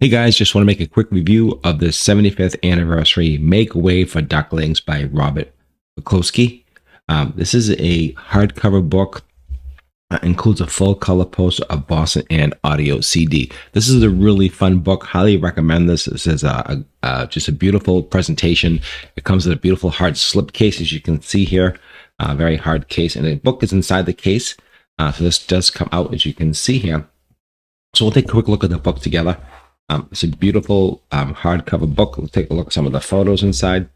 Hey guys, just want to make a quick review of the 75th anniversary Make Way for Ducklings by Robert Bukowski. This is a hardcover book. Includes a full color poster of Boston and audio CD. This is a really fun book. Highly recommend this. This is just a beautiful presentation. It comes in a beautiful hard slip case, as you can see here. Very hard case, and the book is inside the case. So this does come out, as you can see here. So we'll take a quick look at the book together. It's a beautiful hardcover book. We'll take a look at some of the photos inside.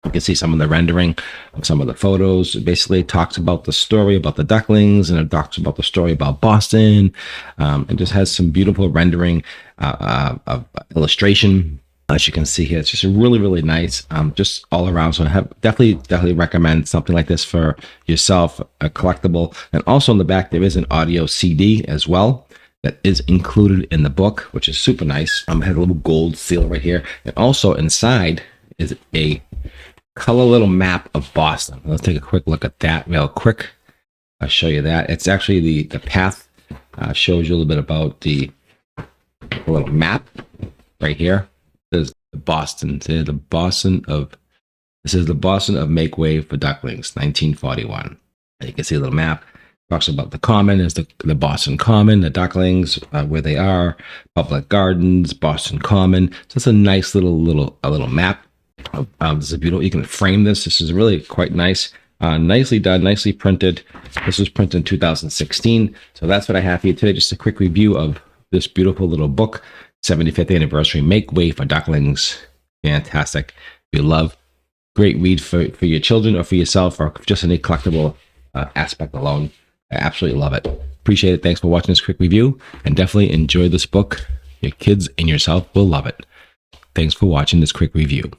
You can see some of the rendering of some of the photos. It basically talks about the story about the ducklings, and it talks about the story about Boston. It just has some beautiful rendering of illustration. As you can see here, it's just really, really nice, just all around. So I definitely recommend something like this for yourself, a collectible. And also on the back, there is an audio CD as well that is included in the book, which is super nice. I had a little gold seal right here. And also inside is a color little map of Boston. Let's take a quick look at that real quick. I'll show you that. It's actually the path shows you a little bit about the little map right here. There's the Boston. This is the Boston of Make Way for Ducklings, 1941. And you can see a little map. Talks about the common is the Boston Common, the ducklings, where they are, public gardens, Boston Common. So it's a nice little map. This is beautiful. You can frame this. This is really quite nice. Nicely done, nicely printed. This was printed in 2016. So that's what I have for you today. Just a quick review of this beautiful little book, 75th anniversary, Make Way for Ducklings. Fantastic. If you love, great read for your children or for yourself, or just any collectible aspect alone. I absolutely love it. Appreciate it. Thanks for watching this quick review, and definitely enjoy this book. Your kids and yourself will love it. Thanks for watching this quick review.